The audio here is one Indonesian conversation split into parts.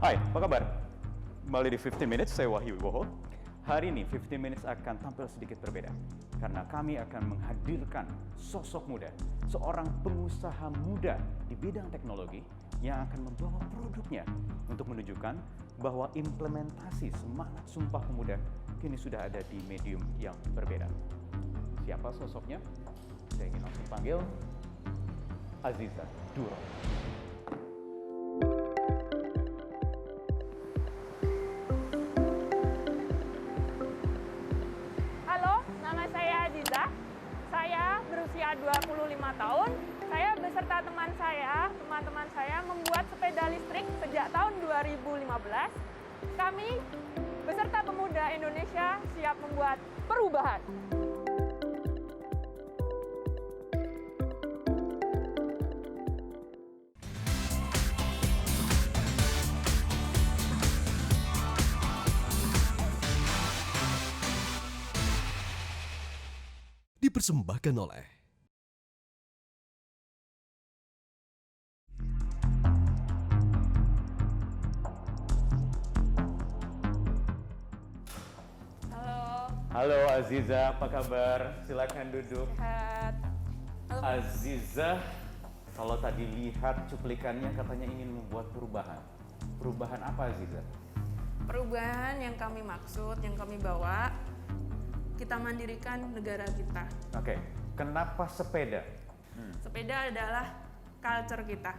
Hai, apa kabar? Kembali di 15 Minutes, saya Wahyu Wibowo. Hari ini 15 Minutes akan tampil sedikit berbeda karena kami akan menghadirkan sosok muda, seorang pengusaha muda di bidang teknologi yang akan membawa produknya untuk menunjukkan bahwa implementasi semangat Sumpah Pemuda kini sudah ada di medium yang berbeda. Siapa sosoknya? Saya ingin langsung panggil Aziza Duro. Halo, nama saya Aziza. Saya berusia 25 tahun. Saya beserta teman-teman saya membuat sepeda listrik sejak tahun 2015. Kami beserta pemuda Indonesia siap membuat perubahan. Dipersembahkan oleh Halo Aziza, apa kabar? Silakan duduk. Sehat. Halo. Aziza, kalau tadi lihat cuplikannya katanya ingin membuat perubahan. Perubahan apa Aziza? Perubahan yang kami maksud, yang kami bawa, kita mandirikan negara kita. Oke, kenapa sepeda? Sepeda adalah culture kita.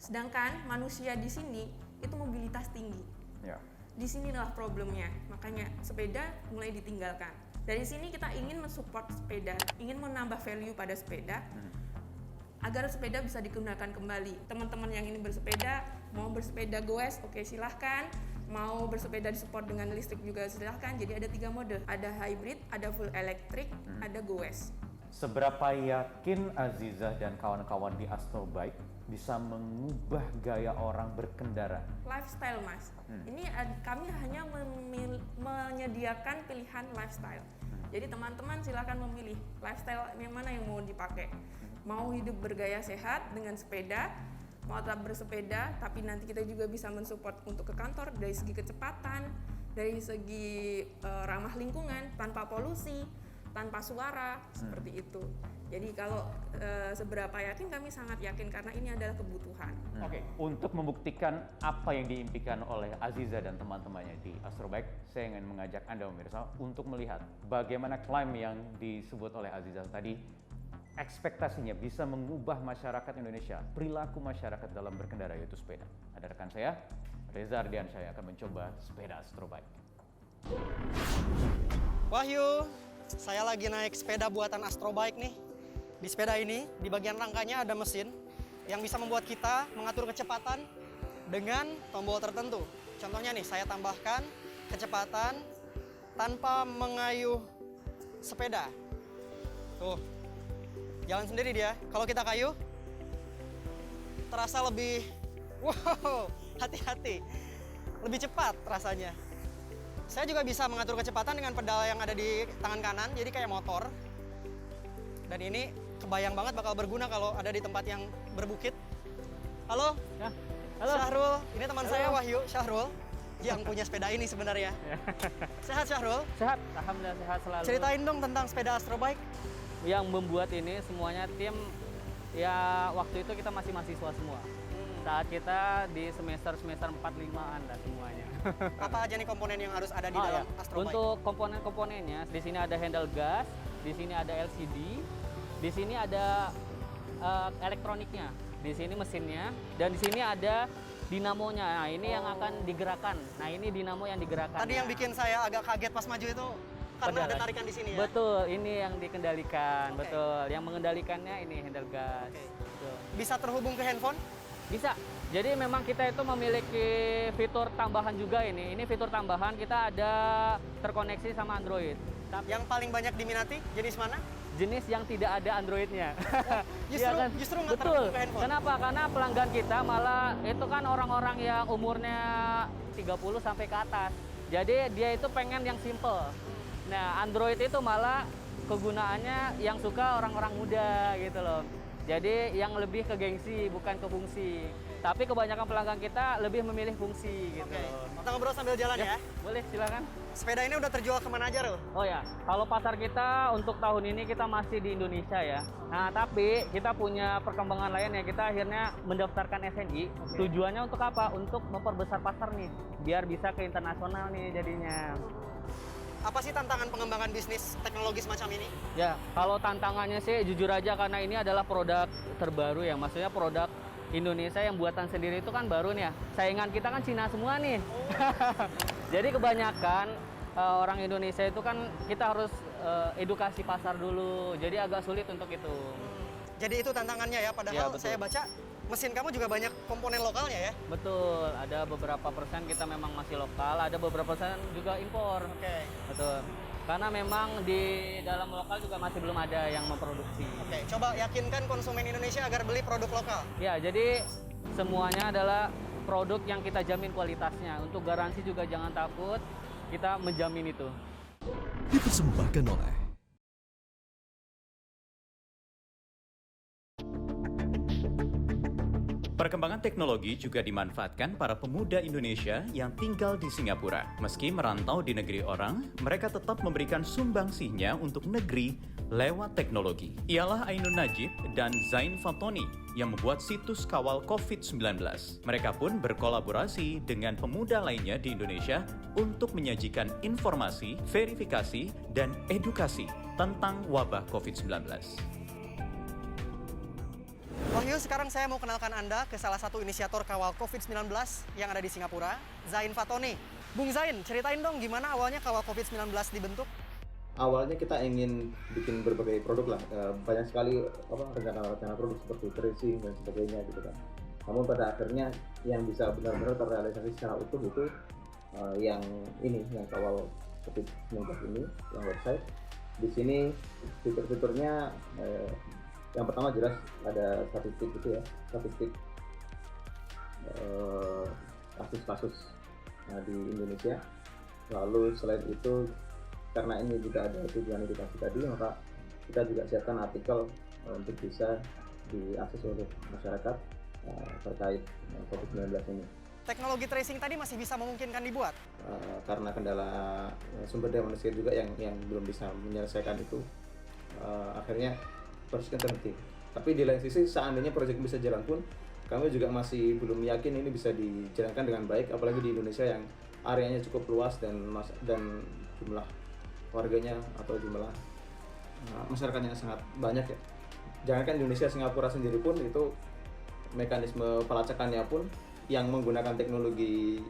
Sedangkan manusia di sini itu mobilitas tinggi. Ya. Di sinilah problemnya, makanya sepeda mulai ditinggalkan. Dari sini kita ingin mensupport sepeda, ingin menambah value pada sepeda, agar sepeda bisa digunakan kembali. Teman-teman yang ingin bersepeda, mau bersepeda goes, oke silahkan. Mau bersepeda disupport dengan listrik juga silahkan. Jadi ada 3 mode, ada hybrid, ada full electric, ada goes. Seberapa yakin Aziza dan kawan-kawan di Astro Bike bisa mengubah gaya orang berkendara? Lifestyle mas, ini kami hanya menyediakan pilihan lifestyle. Jadi teman-teman silakan memilih lifestyle yang mana yang mau dipakai. Mau hidup bergaya sehat dengan sepeda, mau tetap bersepeda, tapi nanti kita juga bisa mensupport untuk ke kantor dari segi kecepatan, dari segi ramah lingkungan, tanpa polusi, tanpa suara, seperti itu. Jadi kalau seberapa yakin, kami sangat yakin karena ini adalah kebutuhan. Oke, untuk membuktikan apa yang diimpikan oleh Aziza dan teman-temannya di Astro Bike, saya ingin mengajak Anda pemirsa untuk melihat bagaimana klaim yang disebut oleh Aziza tadi, ekspektasinya bisa mengubah masyarakat Indonesia, perilaku masyarakat dalam berkendara yaitu sepeda. Ada rekan saya, Reza Ardiansyah akan mencoba sepeda Astro Bike. Wahyu, saya lagi naik sepeda buatan Astro Bike nih. Di sepeda ini, di bagian rangkanya ada mesin yang bisa membuat kita mengatur kecepatan dengan tombol tertentu. Contohnya nih, saya tambahkan kecepatan tanpa mengayuh sepeda. Tuh, jalan sendiri dia. Kalau kita kayuh, terasa lebih, wow, hati-hati. Lebih cepat rasanya. Saya juga bisa mengatur kecepatan dengan pedal yang ada di tangan kanan, jadi kayak motor. Dan ini kebayang banget bakal berguna kalau ada di tempat yang berbukit. Halo? Ya, halo. Syahrul, ini teman saya Wahyu, Syahrul, yang punya sepeda ini sebenarnya. Sehat Syahrul? Sehat, alhamdulillah sehat selalu. Ceritain dong tentang sepeda Astro Bike. Yang membuat ini semuanya tim, ya waktu itu kita masih mahasiswa semua. Saat kita di semester 4-5an lah semuanya. Apa aja nih komponen yang harus ada di dalam Astro Bike? Untuk komponen-komponennya, di sini ada handle gas, di sini ada LCD, di sini ada elektroniknya, di sini mesinnya, dan di sini ada dinamonya. Nah, ini yang akan digerakkan. Nah, ini dinamo yang digerakkan. Tadi yang bikin saya agak kaget pas maju itu karena Pedal. ada tarikan di sini ya? Betul, ini yang dikendalikan. Oke. Betul, yang mengendalikannya ini handle gas. Oke. Betul. Bisa terhubung ke handphone? Bisa. Jadi memang kita itu memiliki fitur tambahan juga ini. Ini fitur tambahan, kita ada terkoneksi sama Android. Tapi Yang paling banyak diminati jenis mana? jenis yang tidak ada Androidnya. Justru nggak Betul. terhubung ke handphone? Kenapa? Karena pelanggan kita malah itu kan orang-orang yang umurnya 30 sampai ke atas. Jadi dia itu pengen yang simple. Nah, Android itu malah kegunaannya yang suka orang-orang muda gitu loh. Jadi yang lebih ke gengsi bukan ke fungsi. Tapi kebanyakan pelanggan kita lebih memilih fungsi gitu. Oke, kita ngobrol sambil jalan ya. Boleh, silakan. Sepeda ini udah terjual kemana aja, Rul? Oh ya, kalau pasar kita untuk tahun ini kita masih di Indonesia ya. Nah, tapi kita punya perkembangan lain ya. Kita akhirnya mendaftarkan SNI. Tujuannya untuk apa? Untuk memperbesar pasar nih, biar bisa ke internasional nih jadinya. Apa sih tantangan pengembangan bisnis teknologi semacam ini? Ya, kalau tantangannya sih jujur aja karena ini adalah produk terbaru ya. Maksudnya produk Indonesia yang buatan sendiri itu kan baru nih ya. Saingan kita kan Cina semua nih. Jadi kebanyakan orang Indonesia itu kan kita harus edukasi pasar dulu. Jadi agak sulit untuk itu. Jadi itu tantangannya ya, padahal Ya, betul. saya baca mesin kamu juga banyak komponen lokalnya ya? Betul, ada beberapa persen kita memang masih lokal, ada beberapa persen juga impor. Oke. Betul. Karena memang di dalam lokal juga masih belum ada yang memproduksi. Oke, coba yakinkan konsumen Indonesia agar beli produk lokal. Ya, jadi semuanya adalah produk yang kita jamin kualitasnya. Untuk garansi juga jangan takut, kita menjamin itu. Dipersembahkan oleh Perkembangan teknologi juga dimanfaatkan para pemuda Indonesia yang tinggal di Singapura. Meski merantau di negeri orang, mereka tetap memberikan sumbangsihnya untuk negeri lewat teknologi. Ialah Ainun Najib dan Zain Fatoni yang membuat situs kawal COVID-19. Mereka pun berkolaborasi dengan pemuda lainnya di Indonesia untuk menyajikan informasi, verifikasi, dan edukasi tentang wabah COVID-19. Wahyu, sekarang saya mau kenalkan Anda ke salah satu inisiator kawal COVID-19 yang ada di Singapura, Zain Fatoni. Bung Zain, ceritain dong gimana awalnya kawal COVID-19 dibentuk? Awalnya kita ingin bikin berbagai produk lah, banyak sekali rencana-rencana produk seperti tracing dan sebagainya gitu kan. Namun pada akhirnya yang bisa benar-benar terrealisasi secara utuh itu yang kawal COVID-19 ini, yang website. Di sini fitur-fiturnya yang pertama jelas ada statistik itu ya, statistik kasus-kasus di Indonesia. Lalu selain itu, karena ini juga ada tujuan edukasi tadi, maka kita juga siapkan artikel untuk bisa diakses oleh masyarakat terkait COVID-19 ini. Teknologi tracing tadi masih bisa memungkinkan dibuat? Karena kendala sumber daya manusia juga yang belum bisa menyelesaikan itu, akhirnya prosesnya terhenti. Tapi di lain sisi, seandainya proyek bisa jalan pun, kami juga masih belum yakin ini bisa dijalankan dengan baik, apalagi di Indonesia yang areanya cukup luas dan jumlah warganya atau jumlah masyarakatnya sangat banyak ya. Jangankan Indonesia, Singapura sendiri pun itu mekanisme pelacakannya pun yang menggunakan teknologi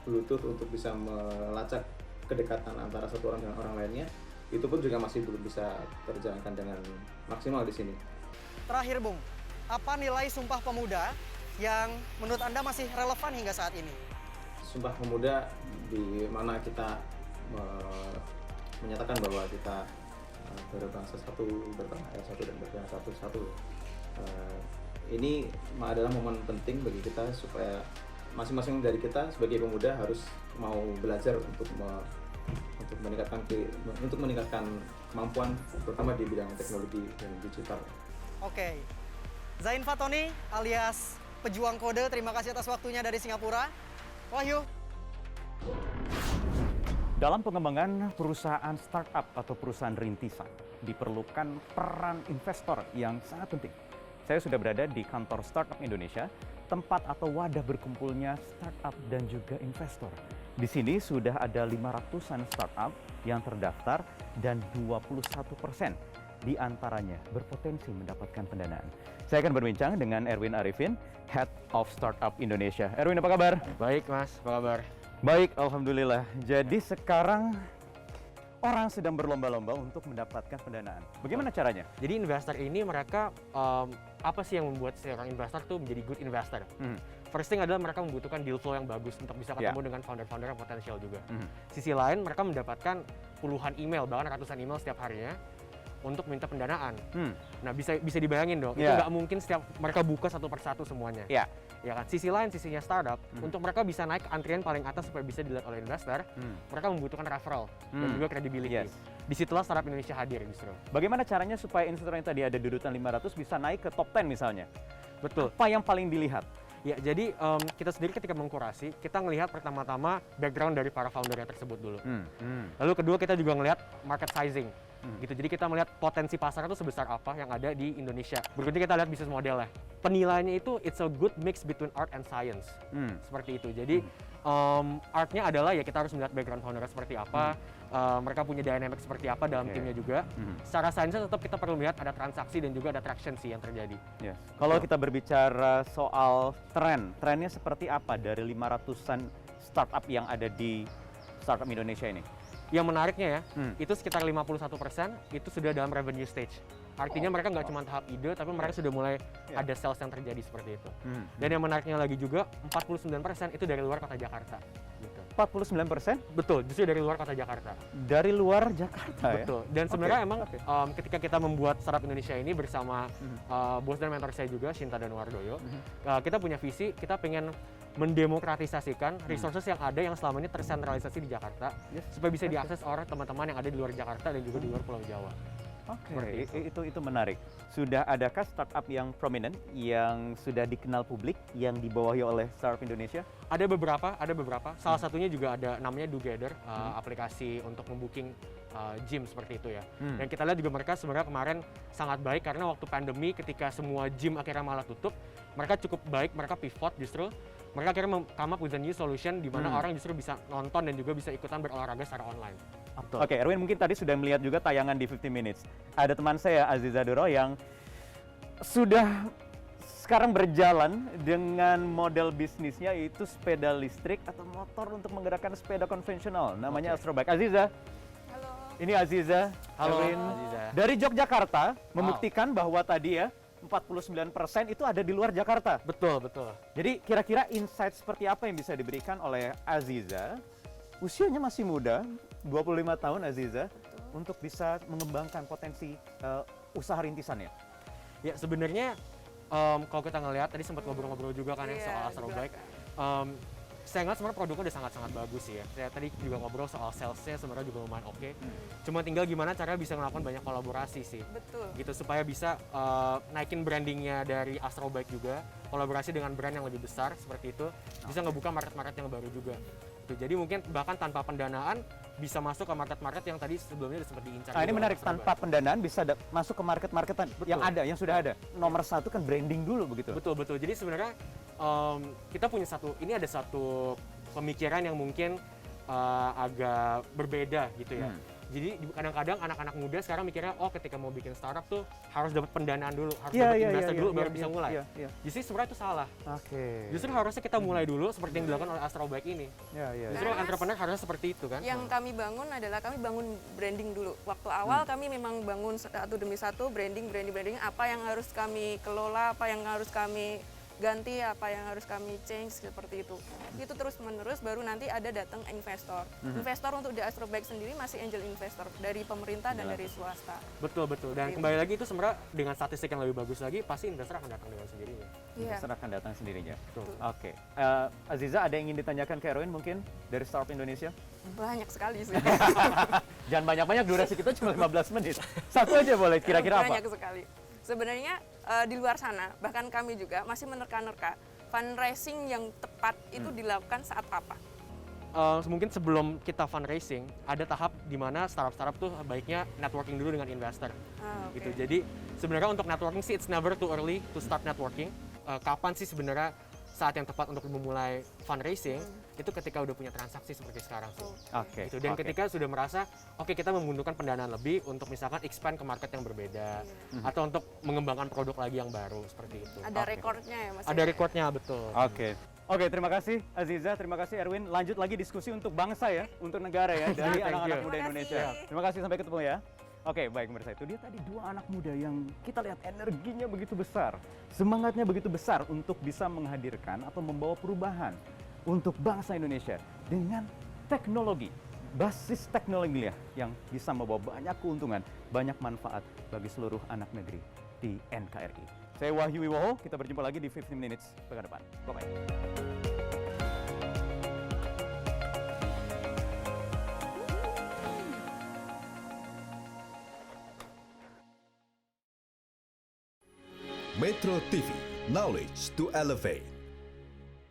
Bluetooth untuk bisa melacak kedekatan antara satu orang dengan orang lainnya, itu pun juga masih belum bisa terjalankan dengan maksimal di sini. Terakhir Bung, apa nilai Sumpah Pemuda yang menurut Anda masih relevan hingga saat ini? Sumpah Pemuda di mana kita menyatakan bahwa kita berbangsa satu, bertanah air satu, dan bertanah satu. Ini adalah momen penting bagi kita supaya masing-masing dari kita sebagai pemuda harus mau belajar untuk meningkatkan kemampuan, terutama di bidang teknologi dan digital. Oke, Zain Fatoni alias pejuang kode, terima kasih atas waktunya dari Singapura. Wahyu. Dalam pengembangan perusahaan startup atau perusahaan rintisan, diperlukan peran investor yang sangat penting. Saya sudah berada di kantor Startup Indonesia, tempat atau wadah berkumpulnya startup dan juga investor. Di sini sudah ada 500-an startup yang terdaftar dan 21% di antaranya berpotensi mendapatkan pendanaan. Saya akan berbincang dengan Erwin Arifin, Head of Startup Indonesia. Erwin, apa kabar? Baik Mas, apa kabar? Baik, alhamdulillah. Jadi sekarang orang sedang berlomba-lomba untuk mendapatkan pendanaan. Bagaimana caranya? Jadi investor ini mereka apa sih yang membuat seorang investor tuh menjadi good investor? First thing adalah mereka membutuhkan deal flow yang bagus untuk bisa ketemu dengan founder-founder yang potensial juga. Sisi lain mereka mendapatkan puluhan email, bahkan ratusan email setiap harinya untuk minta pendanaan. Nah, bisa dibayangin dong, itu Yeah. nggak mungkin setiap mereka buka satu persatu semuanya. Ya. Ya kan, sisi lain, sisinya startup, untuk mereka bisa naik ke antrian paling atas supaya bisa dilihat oleh investor, mereka membutuhkan referral dan juga credibility. Yes. Disitulah startup Indonesia hadir justru. Bagaimana caranya supaya investor yang tadi ada di urutan 500 bisa naik ke top 10 misalnya? Betul. Apa yang paling dilihat? Ya, jadi kita sendiri ketika mengkurasi, kita ngelihat pertama-tama background dari para founder tersebut dulu. Lalu kedua, kita juga ngelihat market sizing. Gitu. Jadi kita melihat potensi pasar itu sebesar apa yang ada di Indonesia. Berikutnya kita lihat bisnis modelnya. Penilaiannya itu it's a good mix between art and science. Seperti itu. Jadi artnya adalah ya kita harus melihat background founder seperti apa, mereka punya dynamic seperti apa dalam timnya juga. Secara sainsnya tetap kita perlu melihat ada transaksi dan juga ada traction sih yang terjadi. Yes. Kalau kita berbicara soal trennya seperti apa dari 500-an startup yang ada di startup Indonesia ini? Yang menariknya ya, itu sekitar 51% itu sudah dalam revenue stage. Artinya mereka nggak cuma tahap ide, tapi mereka sudah mulai ada sales yang terjadi seperti itu. Dan yang menariknya lagi juga, 49% itu dari luar kota Jakarta. Gitu. 49%? Betul, justru dari luar kota Jakarta. Dari luar Jakarta ya? Betul. Dan sebenarnya emang ketika kita membuat Startup Indonesia ini bersama bos dan mentor saya juga, Shinta dan Wardoyo, kita punya visi, kita pengen mendemokratisasikan resources yang ada yang selama ini tersentralisasi di Jakarta, supaya bisa diakses oleh teman-teman yang ada di luar Jakarta dan juga di luar Pulau Jawa. Oke, itu menarik. Sudah adakah startup yang prominent, yang sudah dikenal publik, yang dibawahi oleh Startup Indonesia? Ada beberapa. Salah satunya juga ada namanya Dogether, aplikasi untuk membooking gym seperti itu ya. Dan kita lihat juga mereka sebenarnya kemarin sangat baik karena waktu pandemi ketika semua gym akhirnya malah tutup, mereka cukup baik, mereka pivot justru. Mereka akhirnya come up with a new solution di mana orang justru bisa nonton dan juga bisa ikutan berolahraga secara online. Oke, Erwin mungkin tadi sudah melihat juga tayangan di 50 Minutes. Ada teman saya, Aziza Doro, yang sudah sekarang berjalan dengan model bisnisnya yaitu sepeda listrik atau motor untuk menggerakkan sepeda konvensional. Namanya Astrobike. Aziza. Halo. Ini Aziza. Halo, Erwin. Aziza. Dari Yogyakarta, membuktikan bahwa tadi ya, 49% itu ada di luar Jakarta. Betul. Jadi kira-kira insight seperti apa yang bisa diberikan oleh Aziza? Usianya masih muda, 25 tahun Aziza, untuk bisa mengembangkan potensi usaha rintisannya. Ya sebenarnya kalau kita ngelihat tadi sempat ngobrol-ngobrol juga kan ya soal Astrobike. Saya ngeliat sebenarnya produknya udah sangat-sangat bagus sih ya. Saya tadi juga ngobrol soal salesnya sebenarnya juga lumayan oke. Cuma tinggal gimana caranya bisa melakukan banyak kolaborasi sih. Betul. Gitu supaya bisa naikin brandingnya dari Astrobike juga, kolaborasi dengan brand yang lebih besar seperti itu, bisa ngebuka market-market yang baru juga. Jadi mungkin bahkan tanpa pendanaan bisa masuk ke market-market yang tadi sebelumnya sempat diincar. Nah, ini menarik, tanpa pendanaan bisa masuk ke market-market yang ada, yang sudah ada. Nomor satu kan branding dulu begitu. Betul. Jadi sebenarnya kita punya ada satu pemikiran yang mungkin agak berbeda gitu ya. Jadi kadang-kadang anak-anak muda sekarang mikirnya, oh ketika mau bikin startup tuh harus dapat pendanaan dulu, harus dapat investor dulu baru bisa mulai. Justru sebenarnya itu salah. Justru harusnya kita mulai dulu seperti yang dilakukan oleh Astrobike ini. Justru entrepreneur harusnya seperti itu kan. Yang kami bangun adalah kami bangun branding dulu. Waktu awal kami memang bangun satu demi satu branding apa yang harus kami kelola, apa yang harus kami ganti, apa yang harus kami change seperti itu. Itu terus menerus baru nanti ada datang investor. Investor untuk di Astrobike sendiri masih angel investor dari pemerintah dan dari swasta. Betul. Dan kembali lagi itu sebenarnya dengan statistik yang lebih bagus lagi pasti investor akan datang dengan sendirinya. Investor akan datang sendirinya. Oke. Aziza, ada yang ingin ditanyakan ke Erwin mungkin dari Startup Indonesia? Banyak sekali sih. Jangan banyak-banyak, durasi kita cuma 15 menit. Satu aja boleh, kira-kira apa? Banyak sekali. Sebenarnya di luar sana, bahkan kami juga masih menerka-nerka fundraising yang tepat itu dilakukan saat apa? Mungkin sebelum kita fundraising, ada tahap di mana startup tuh baiknya networking dulu dengan investor. Gitu. Jadi sebenarnya untuk networking sih it's never too early to start networking. Kapan sih sebenarnya saat yang tepat untuk memulai fundraising? Itu ketika udah punya transaksi seperti sekarang sih. Gitu. Dan ketika sudah merasa oke, kita membutuhkan pendanaan lebih untuk misalkan expand ke market yang berbeda atau untuk mengembangkan produk lagi yang baru seperti itu. Ada recordnya ya Mas? Ada recordnya, betul. Oke, terima kasih Aziza, terima kasih Erwin. Lanjut lagi diskusi untuk bangsa ya, untuk negara ya, dari anak-anak muda Indonesia. Terima kasih, sampai ketemu ya. Oke, baik pemirsa, itu dia tadi dua anak muda yang kita lihat energinya begitu besar, semangatnya begitu besar untuk bisa menghadirkan atau membawa perubahan untuk bangsa Indonesia dengan teknologi basis teknologinya yang bisa membawa banyak keuntungan, banyak manfaat bagi seluruh anak negeri di NKRI. Saya Wahyu Wiwoho, kita berjumpa lagi di 15 Minutes pekan depan. Bye-bye. Metro TV, knowledge to elevate.